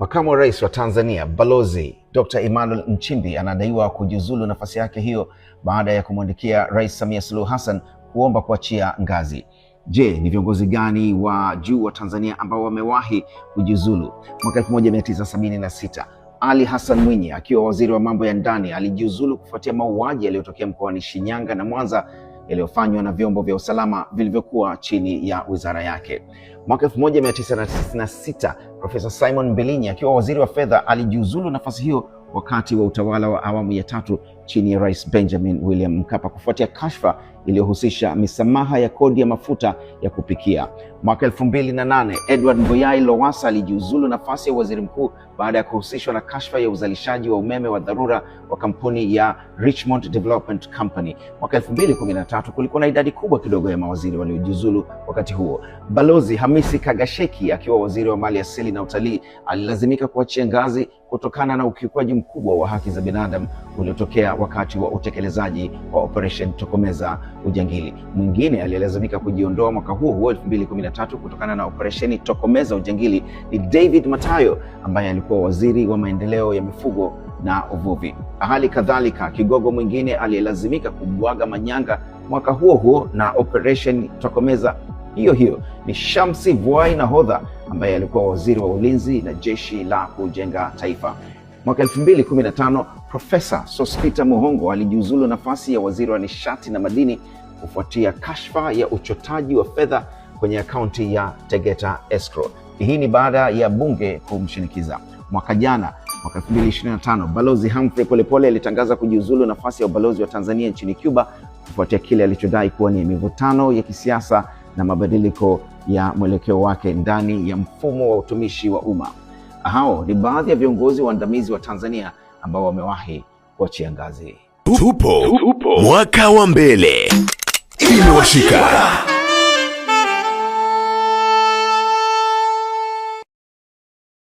Makamu wa Rais wa Tanzania Balozi Dr. Emmanuel Nchimbi anadaiwa kujiuzulu nafasi yake hiyo baada ya kumwandikia Rais Samia Suluhu Hassan kuomba kuachia ngazi. Je, ni viongozi gani wa juu wa Tanzania ambao wamewahi kujiuzulu? Mwaka 1976 Ali Hassan Mwinyi akiwa waziri wa mambo ya ndani alijiuzulu kufuatia mauaji yaliyotokea mkoani Shinyanga na Mwanza yaliyofanywa na vyombo vya usalama vilivyokuwa chini ya wizara yake. Mwaka 1996 Profesa Simon Mbilinyi akiwa waziri wa fedha alijiuzulu nafasi hiyo wakati wa utawala wa awamu ya tatu chini ya Rais Benjamin William Mkapa kufuatia kashfa iliyohusisha misamaha ya kodi ya mafuta ya kupikia. Mwaka 2008 Edward Ngoyai Lowassa alijiuzulu nafasi ya waziri mkuu baada ya kuhusishwa na kashfa ya uzalishaji wa umeme wa dharura wa kampuni ya Richmond Development Company. Mwaka 2013 kulikuwa na idadi kubwa kidogo ya mawaziri waliojiuzulu wakati huo. Balozi Hamisi Kagasheki akiwa waziri wa mali asili na utalii alilazimika kuachia ngazi kutokana na ukiukwaji mkubwa wa haki za binadamu uliotokea wakati wa utekelezaji wa Operation Tokomeza Ujangili. Mwingine aliyelazimika kujiondoa mwaka huo 2013 kutokana na Operation Tokomeza Ujangili ni David Matayo ambaye alikuwa waziri wa maendeleo ya mifugo na uvuvi. Hali kadhalika kigogo mwingine aliyelazimika kubwaga manyanga mwaka huo na Operation Tokomeza hiyo ni Shamsi Vuai Nahodha ambaye alikuwa waziri wa ulinzi na jeshi la kujenga taifa. Mwaka 2015 Profesa Sospeter Muhongo alijiuzulu nafasi ya waziri wa nishati na madini kufuatia kashfa ya uchotaji wa fedha kwenye akaunti ya Tegeta Escrow. Hii ni baada ya bunge kumshinikiza. Mwaka jana, mwaka 2025, Balozi Humphrey Polepole alitangaza kujiuzulu nafasi ya ubalozi wa Tanzania nchini Cuba kufuatia kile alichodai kuwa ni mivutano ya kisiasa na mabadiliko ya mwelekeo wake ndani ya mfumo wa utumishi wa umma. Hao ni baadhi ya viongozi waandamizi wa Tanzania ambao wamewahi kuachia ngazi. Tupo mwaka wa mbele. Imewashika.